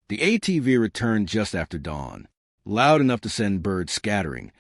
The ATV returned just after dawn, loud enough to send birds scattering,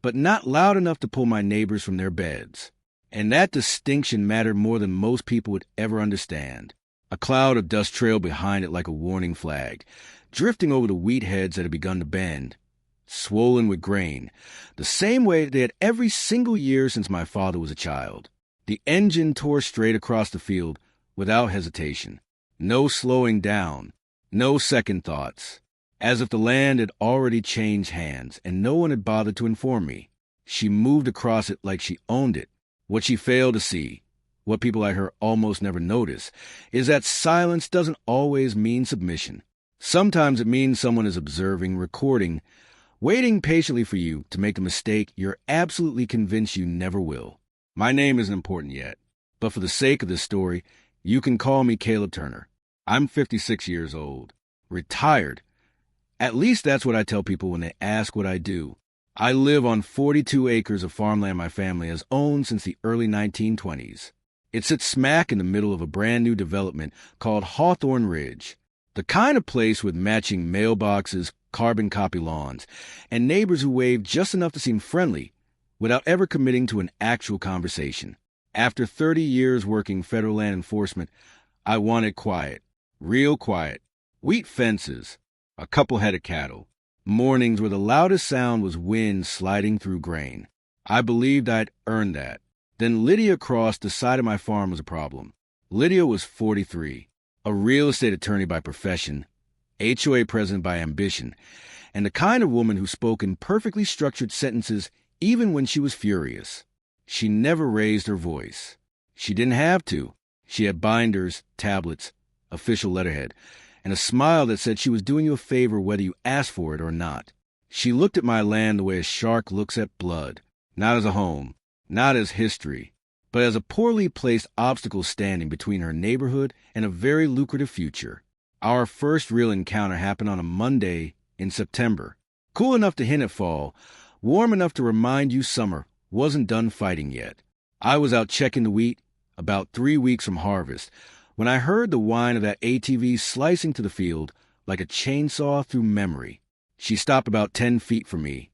but not loud enough to pull my neighbors from their beds. And that distinction mattered more than most people would ever understand. A cloud of dust trailed behind it like a warning flag, drifting over the wheat heads that had begun to bend, swollen with grain, the same way they had every single year since my father was a child. The engine tore straight across the field without hesitation. No slowing down, no second thoughts, as if the land had already changed hands and no one had bothered to inform me. She moved across it like she owned it. What she failed to see, what people like her almost never notice, is that silence doesn't always mean submission. Sometimes it means someone is observing, recording, waiting patiently for you to make a mistake you're absolutely convinced you never will. My name isn't important yet, but for the sake of this story, you can call me Caleb Turner. I'm 56 years old, retired. At least that's what I tell people when they ask what I do. I live on 42 acres of farmland my family has owned since the early 1920s. It sits smack in the middle of a brand new development called Hawthorne Ridge, the kind of place with matching mailboxes, carbon copy lawns, and neighbors who wave just enough to seem friendly without ever committing to an actual conversation. After 30 years working federal land enforcement, I wanted quiet, real quiet, wheat fences, a couple head of cattle, mornings where the loudest sound was wind sliding through grain. I believed I'd earned that. Then Lydia Cross decided my farm was a problem. Lydia was 43, a real estate attorney by profession, HOA president by ambition, and the kind of woman who spoke in perfectly structured sentences even when she was furious. She never raised her voice. She didn't have to. She had binders, tablets, official letterhead, and a smile that said she was doing you a favor whether you asked for it or not. She looked at my land the way a shark looks at blood, not as a home, not as history, but as a poorly placed obstacle standing between her neighborhood and a very lucrative future. Our first real encounter happened on a Monday in September. Cool enough to hint at fall, warm enough to remind you summer wasn't done fighting yet. I was out checking the wheat, about 3 weeks from harvest, when I heard the whine of that ATV slicing to the field like a chainsaw through memory. She stopped about 10 feet from me,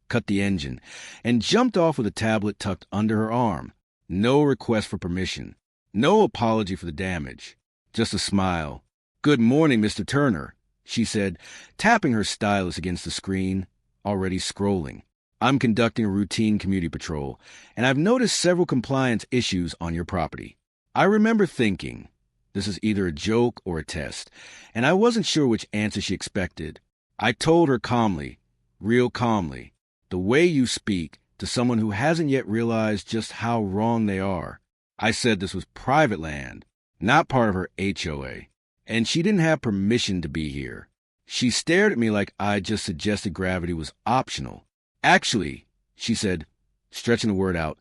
cut the engine, and jumped off with a tablet tucked under her arm. No request for permission, no apology for the damage, just a smile. "Good morning, Mr. Turner," she said, tapping her stylus against the screen, already scrolling. "I'm conducting a routine community patrol, and I've noticed several compliance issues on your property." I remember thinking, this is either a joke or a test, and I wasn't sure which answer she expected. I told her calmly, real calmly, the way you speak to someone who hasn't yet realized just how wrong they are. I said this was private land, not part of her HOA, and she didn't have permission to be here. She stared at me like I just suggested gravity was optional. "Actually," she said, stretching the word out,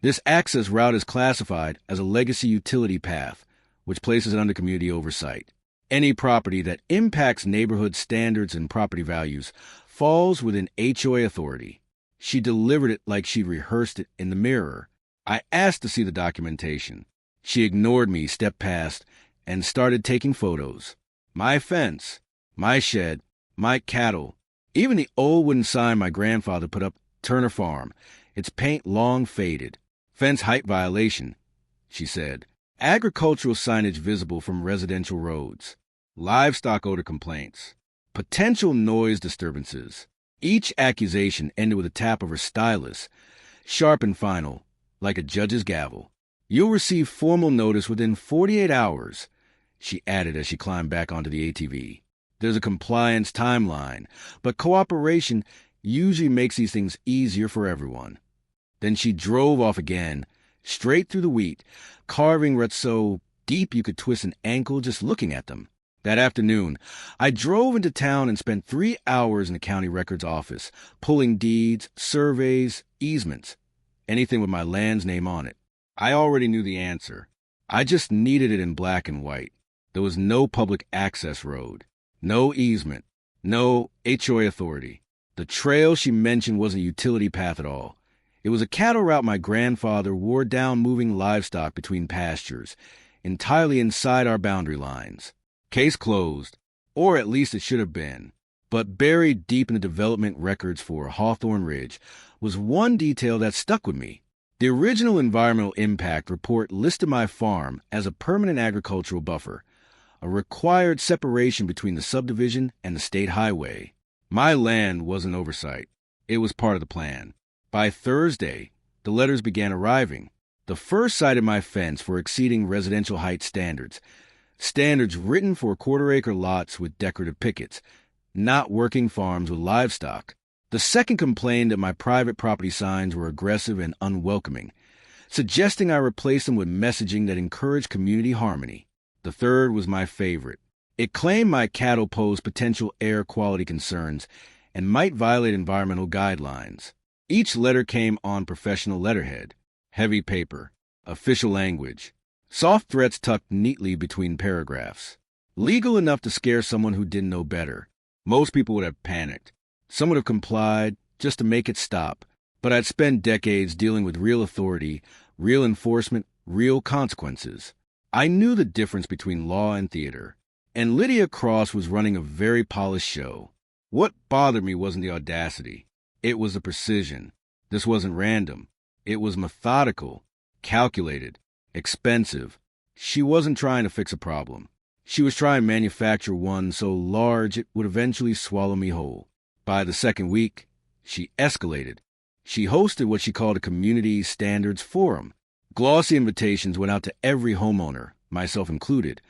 "this access route is classified as a legacy utility path, which places it under community oversight. Any property that impacts neighborhood standards and property values falls within HOA authority." She delivered it like she'd rehearsed it in the mirror. I asked to see the documentation. She ignored me, stepped past, and started taking photos. My fence, my shed, my cattle, even the old wooden sign my grandfather put up, Turner Farm, its paint long faded. "Fence height violation," she said. "Agricultural signage visible from residential roads. Livestock odor complaints. Potential noise disturbances." Each accusation ended with a tap of her stylus, sharp and final, like a judge's gavel. "You'll receive formal notice within 48 hours, she added as she climbed back onto the ATV. "There's a compliance timeline, but cooperation usually makes these things easier for everyone." Then she drove off again, straight through the wheat, carving ruts so deep you could twist an ankle just looking at them. That afternoon, I drove into town and spent 3 hours in the county records office, pulling deeds, surveys, easements, anything with my land's name on it. I already knew the answer. I just needed it in black and white. There was no public access road, no easement, no HOA authority. The trail she mentioned wasn't a utility path at all. It was a cattle route my grandfather wore down moving livestock between pastures, entirely inside our boundary lines. Case closed. Or at least it should have been. But buried deep in the development records for Hawthorne Ridge was one detail that stuck with me. The original environmental impact report listed my farm as a permanent agricultural buffer, a required separation between the subdivision and the state highway. My land was an oversight. It was part of the plan. By Thursday, the letters began arriving. The first cited my fence for exceeding residential height standards. Standards written for quarter-acre lots with decorative pickets, not working farms with livestock. The second complained that my private property signs were aggressive and unwelcoming, suggesting I replace them with messaging that encouraged community harmony. The third was my favorite. It claimed my cattle pose potential air quality concerns and might violate environmental guidelines. Each letter came on professional letterhead, heavy paper, official language, soft threats tucked neatly between paragraphs. Legal enough to scare someone who didn't know better. Most people would have panicked. Some would have complied just to make it stop. But I'd spent decades dealing with real authority, real enforcement, real consequences. I knew the difference between law and theater. And Lydia Cross was running a very polished show. What bothered me wasn't the audacity. It was the precision. This wasn't random. It was methodical, calculated, expensive. She wasn't trying to fix a problem. She was trying to manufacture one so large it would eventually swallow me whole. By the second week, she escalated. She hosted what she called a community standards forum. Glossy invitations went out to every homeowner, myself included,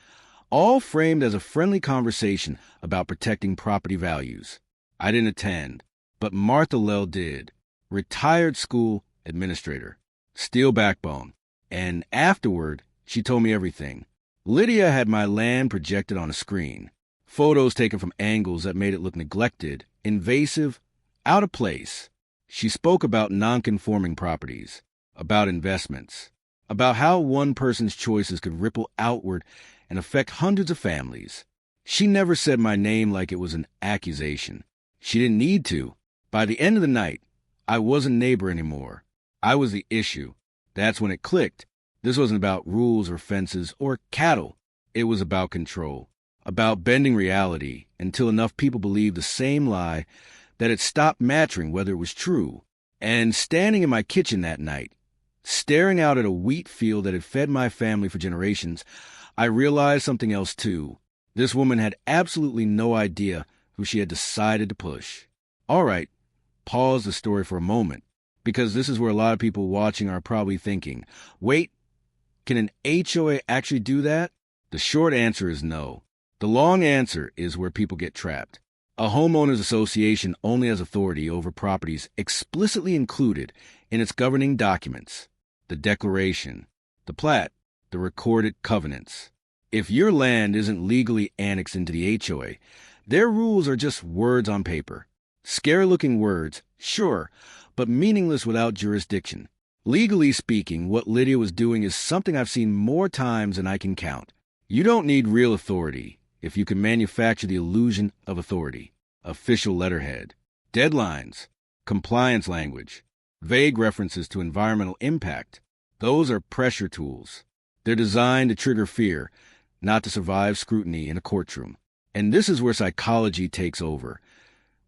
all framed as a friendly conversation about protecting property values. I didn't attend, but Martha Lell did. Retired school administrator, steel backbone. And afterward, she told me everything. Lydia had my land projected on a screen. Photos taken from angles that made it look neglected, invasive, out of place. She spoke about non-conforming properties, about investments, about how one person's choices could ripple outward and affect hundreds of families. She never said my name like it was an accusation. She didn't need to. By the end of the night, I wasn't neighbor anymore. I was the issue. That's when it clicked. This wasn't about rules or fences or cattle. It was about control, about bending reality until enough people believed the same lie that it stopped mattering whether it was true. And standing in my kitchen that night, staring out at a wheat field that had fed my family for generations, I realized something else too. This woman had absolutely no idea who she had decided to push. All right, pause the story for a moment, because this is where a lot of people watching are probably thinking, wait, can an HOA actually do that? The short answer is no. The long answer is where people get trapped. A homeowners association only has authority over properties explicitly included in its governing documents, the declaration, the plat, the recorded covenants. If your land isn't legally annexed into the HOA, their rules are just words on paper. Scary-looking words, sure, but meaningless without jurisdiction. Legally speaking, what Lydia was doing is something I've seen more times than I can count. You don't need real authority if you can manufacture the illusion of authority. Official letterhead, deadlines, compliance language, vague references to environmental impact. Those are pressure tools. They're designed to trigger fear, not to survive scrutiny in a courtroom. And this is where psychology takes over,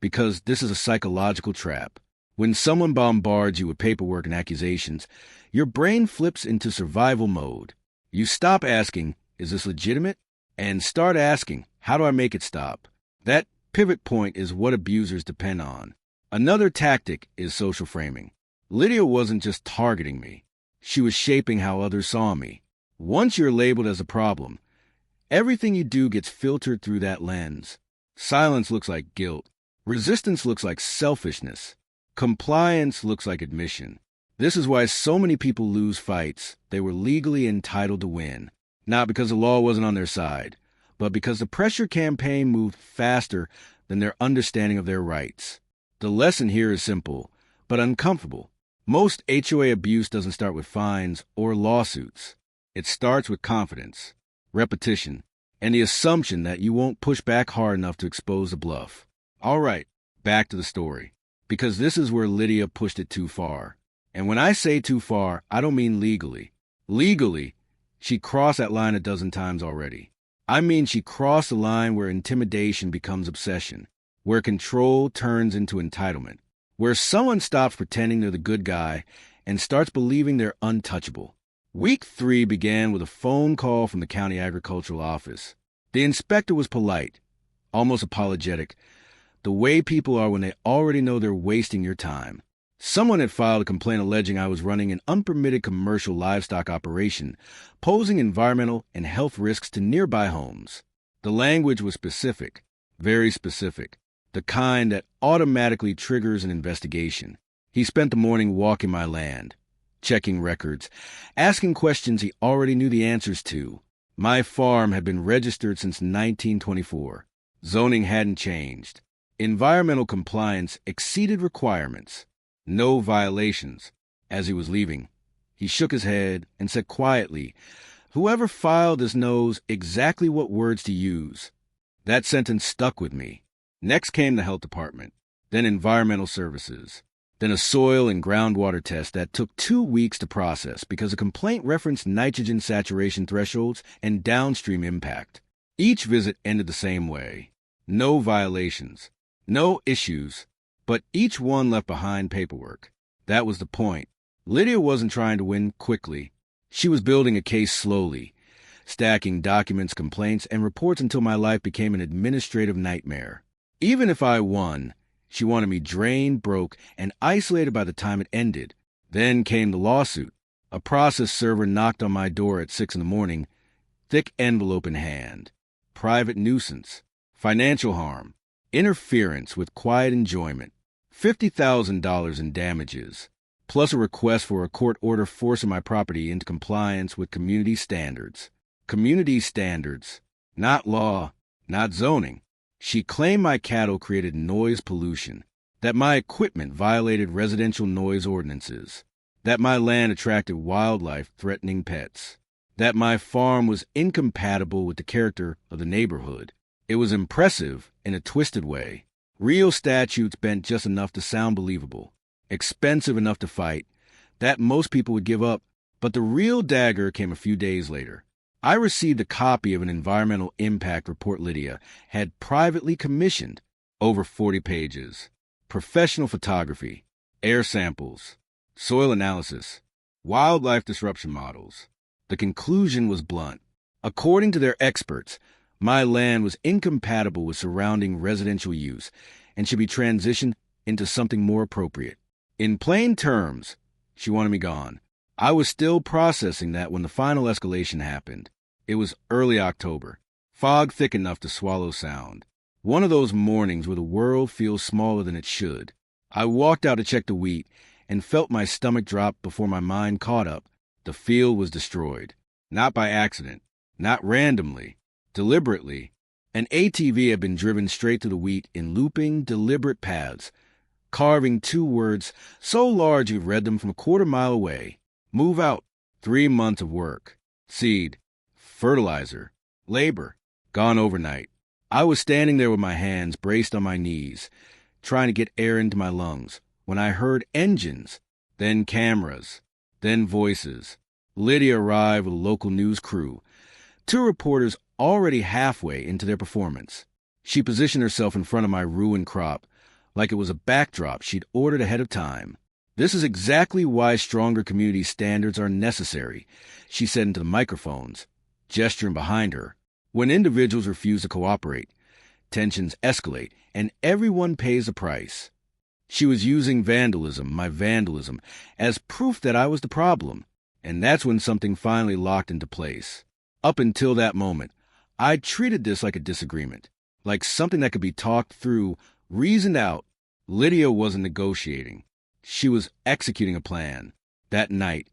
because this is a psychological trap. When someone bombards you with paperwork and accusations, your brain flips into survival mode. You stop asking, is this legitimate? And start asking, how do I make it stop? That pivot point is what abusers depend on. Another tactic is social framing. Lydia wasn't just targeting me. She was shaping how others saw me. Once you're labeled as a problem, everything you do gets filtered through that lens. Silence looks like guilt. Resistance looks like selfishness. Compliance looks like admission. This is why so many people lose fights they were legally entitled to win. Not because the law wasn't on their side, but because the pressure campaign moved faster than their understanding of their rights. The lesson here is simple, but uncomfortable. Most HOA abuse doesn't start with fines or lawsuits. It starts with confidence, repetition, and the assumption that you won't push back hard enough to expose the bluff. All right, back to the story. Because this is where Lydia pushed it too far. And when I say too far, I don't mean legally. Legally, she crossed that line a dozen times already. I mean, she crossed the line where intimidation becomes obsession, where control turns into entitlement, where someone stops pretending they're the good guy and starts believing they're untouchable. Week 3 began with a phone call from the county agricultural office. The inspector was polite, almost apologetic, the way people are when they already know they're wasting your time. Someone had filed a complaint alleging I was running an unpermitted commercial livestock operation, posing environmental and health risks to nearby homes. The language was specific, very specific, the kind that automatically triggers an investigation. He spent the morning walking my land, checking records, asking questions he already knew the answers to. My farm had been registered since 1924. Zoning hadn't changed. Environmental compliance exceeded requirements. No violations. As he was leaving, he shook his head and said quietly, "Whoever filed this knows exactly what words to use." That sentence stuck with me. Next came the health department, then environmental services, then a soil and groundwater test that took 2 weeks to process because a complaint referenced nitrogen saturation thresholds and downstream impact. Each visit ended the same way. No violations, no issues, but each one left behind paperwork. That was the point. Lydia wasn't trying to win quickly. She was building a case slowly, stacking documents, complaints, and reports until my life became an administrative nightmare. Even if I won, she wanted me drained, broke, and isolated by the time it ended. Then came the lawsuit. A process server knocked on my door at 6 a.m, thick envelope in hand. Private nuisance, financial harm, interference with quiet enjoyment, $50,000 in damages, plus a request for a court order forcing my property into compliance with community standards. Community standards, not law, not zoning. She claimed my cattle created noise pollution, that my equipment violated residential noise ordinances, that my land attracted wildlife threatening pets, that my farm was incompatible with the character of the neighborhood. It was impressive in a twisted way. Real statutes bent just enough to sound believable, expensive enough to fight, that most people would give up, but the real dagger came a few days later. I received a copy of an environmental impact report Lydia had privately commissioned, over 40 pages. Professional photography, air samples, soil analysis, wildlife disruption models. The conclusion was blunt. According to their experts, my land was incompatible with surrounding residential use and should be transitioned into something more appropriate. In plain terms, she wanted me gone. I was still processing that when the final escalation happened. It was early October, fog thick enough to swallow sound. One of those mornings where the world feels smaller than it should. I walked out to check the wheat and felt my stomach drop before my mind caught up. The field was destroyed. Not by accident, not randomly, deliberately. An ATV had been driven straight to the wheat in looping, deliberate paths, carving 2 words so large you'd read them from a quarter-mile away. Move out. 3 months of work. Seed. Fertilizer. Labor. Gone overnight. I was standing there with my hands braced on my knees, trying to get air into my lungs, when I heard engines, then cameras, then voices. Lydia arrived with a local news crew, 2 reporters already halfway into their performance. She positioned herself in front of my ruined crop, like it was a backdrop she'd ordered ahead of time. "This is exactly why stronger community standards are necessary," she said into the microphones, gesturing behind her. "When individuals refuse to cooperate, tensions escalate, and everyone pays the price." She was using vandalism, my vandalism, as proof that I was the problem. And that's when something finally locked into place. Up until that moment, I treated this like a disagreement, like something that could be talked through, reasoned out. Lydia wasn't negotiating. She was executing a plan. That night,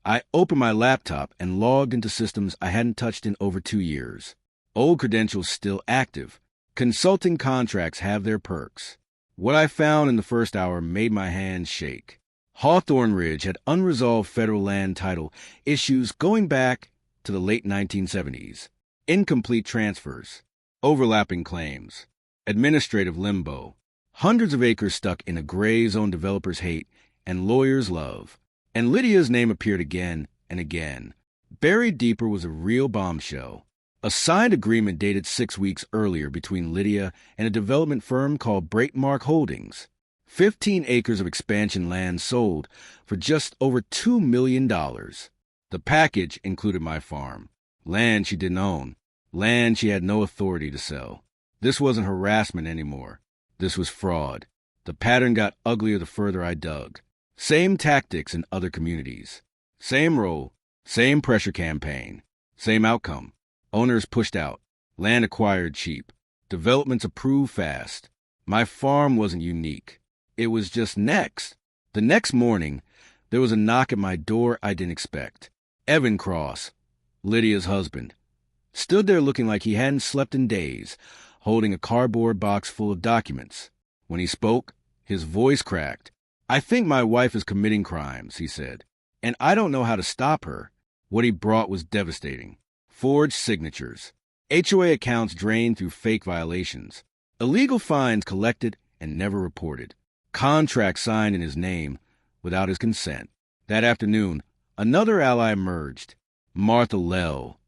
I opened my laptop and logged into systems I hadn't touched in over 2 years. Old credentials still active. Consulting contracts have their perks. What I found in the first hour made my hands shake. Hawthorne Ridge had unresolved federal land title issues going back to the late 1970s. Incomplete transfers, overlapping claims, administrative limbo, hundreds of acres stuck in a gray zone developers hate and lawyers love. And Lydia's name appeared again and again. Buried deeper was a real bombshell. A signed agreement dated 6 weeks earlier between Lydia and a development firm called Breakmark Holdings. 15 acres of expansion land sold for just over $2 million. The package included my farm, land she didn't own, land she had no authority to sell. This wasn't harassment anymore. This was fraud. The pattern got uglier the further I dug. Same tactics in other communities. Same role, same pressure campaign, same outcome. Owners pushed out, land acquired cheap, developments approved fast. My farm wasn't unique. It was just next. The next morning, there was a knock at my door I didn't expect. Evan Cross, Lydia's husband, stood there looking like he hadn't slept in days, holding a cardboard box full of documents. When he spoke, his voice cracked. "I think my wife is committing crimes," he said, "and I don't know how to stop her." What he brought was devastating. Forged signatures, HOA accounts drained through fake violations, illegal fines collected and never reported, contracts signed in his name without his consent. That afternoon, another ally emerged. Martha Lell,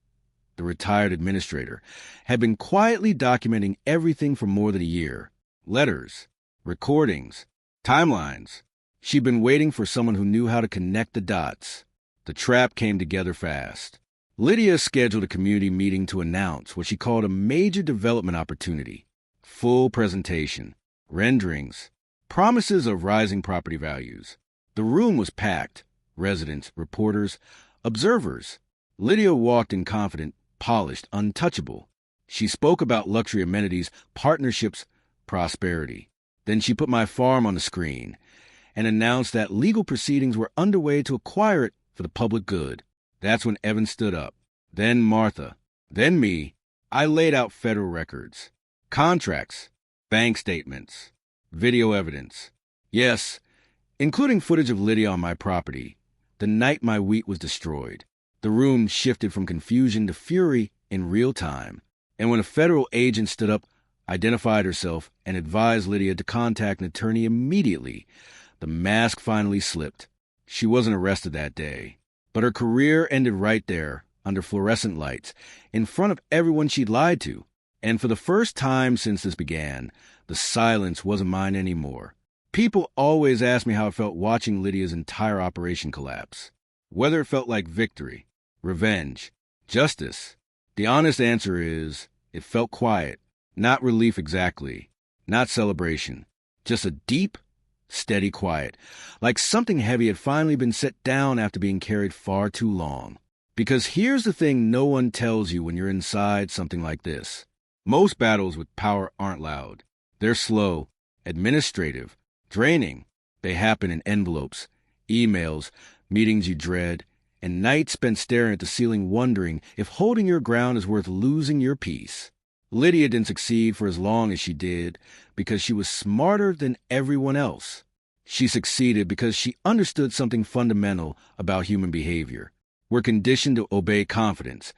the retired administrator, had been quietly documenting everything for more than a year. Letters, recordings, timelines. She'd been waiting for someone who knew how to connect the dots. The trap came together fast. Lydia scheduled a community meeting to announce what she called a major development opportunity. Full presentation, renderings, promises of rising property values. The room was packed. Residents, reporters, observers. Lydia walked in confident, polished, untouchable. She spoke about luxury amenities, partnerships, prosperity. Then she put my farm on the screen and announced that legal proceedings were underway to acquire it for the public good. That's when Evan stood up. Then Martha. Then me. I laid out federal records, contracts, bank statements, video evidence. Yes, including footage of Lydia on my property, the night my wheat was destroyed. The room shifted from confusion to fury in real time. And when a federal agent stood up, identified herself, and advised Lydia to contact an attorney immediately, the mask finally slipped. She wasn't arrested that day. But her career ended right there, under fluorescent lights, in front of everyone she'd lied to. And for the first time since this began, the silence wasn't mine anymore. People always asked me how it felt watching Lydia's entire operation collapse. Whether it felt like victory, revenge, justice. The honest answer is, it felt quiet. Not relief exactly. Not celebration. Just a deep, steady quiet, like something heavy had finally been set down after being carried far too long. Because here's the thing no one tells you when you're inside something like this. Most battles with power aren't loud. They're slow, administrative, draining. They happen in envelopes, emails, meetings you dread, and nights spent staring at the ceiling wondering if holding your ground is worth losing your peace. Lydia didn't succeed for as long as she did because she was smarter than everyone else. She succeeded because she understood something fundamental about human behavior. We're conditioned to obey confidence,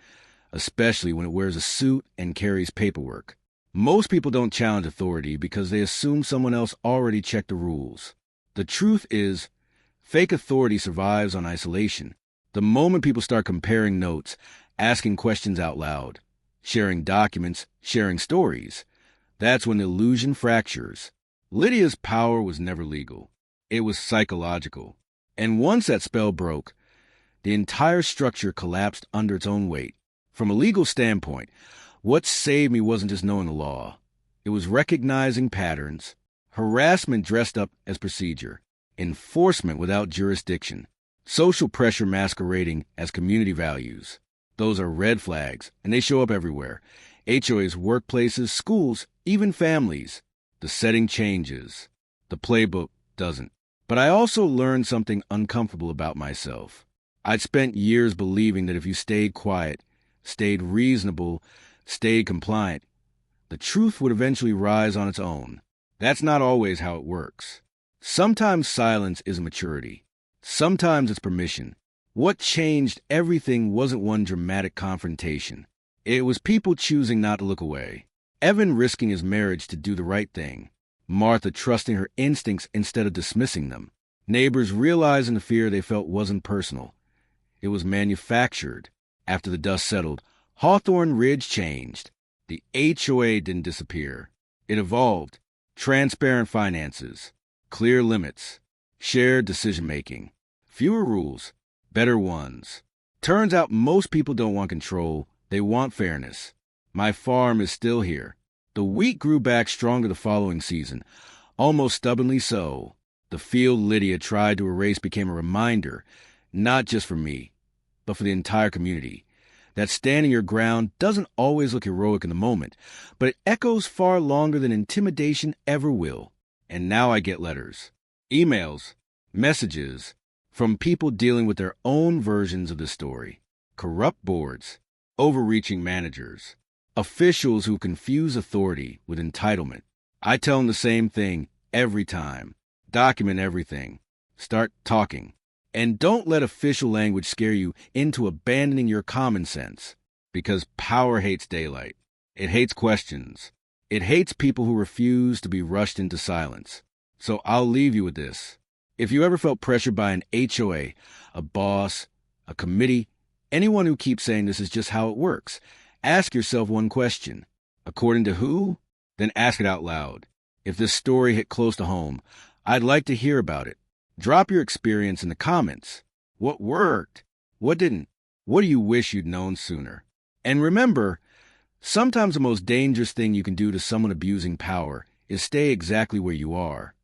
especially when it wears a suit and carries paperwork. Most people don't challenge authority because they assume someone else already checked the rules. The truth is, fake authority survives on isolation. The moment people start comparing notes, asking questions out loud, sharing documents, sharing stories, that's when the illusion fractures. Lydia's power was never legal. It was psychological. And once that spell broke, the entire structure collapsed under its own weight. From a legal standpoint, what saved me wasn't just knowing the law. It was recognizing patterns, harassment dressed up as procedure, enforcement without jurisdiction, social pressure masquerading as community values. Those are red flags, and they show up everywhere. HOAs, workplaces, schools, even families. The setting changes. The playbook doesn't. But I also learned something uncomfortable about myself. I'd spent years believing that if you stayed quiet, stayed reasonable, stayed compliant, the truth would eventually rise on its own. That's not always how it works. Sometimes silence is maturity. Sometimes it's permission. What changed everything wasn't one dramatic confrontation. It was people choosing not to look away. Evan risking his marriage to do the right thing. Martha trusting her instincts instead of dismissing them. Neighbors realizing the fear they felt wasn't personal. It was manufactured. After the dust settled, Hawthorne Ridge changed. The HOA didn't disappear. It evolved. Transparent finances, clear limits, shared decision-making, fewer rules, better ones. Turns out most people don't want control, they want fairness. My farm is still here. The wheat grew back stronger the following season, almost stubbornly so. The field Lydia tried to erase became a reminder, not just for me, but for the entire community, that standing your ground doesn't always look heroic in the moment, but it echoes far longer than intimidation ever will. And now I get letters, emails, messages from people dealing with their own versions of the story. Corrupt boards, overreaching managers, officials who confuse authority with entitlement. I tell them the same thing every time. Document everything. Start talking. And don't let official language scare you into abandoning your common sense, because power hates daylight. It hates questions. It hates people who refuse to be rushed into silence. So I'll leave you with this. If you ever felt pressured by an HOA, a boss, a committee, anyone who keeps saying this is just how it works, ask yourself one question. According to who? Then ask it out loud. If this story hit close to home, I'd like to hear about it. Drop your experience in the comments. What worked? What didn't? What do you wish you'd known sooner? And remember, sometimes the most dangerous thing you can do to someone abusing power is stay exactly where you are.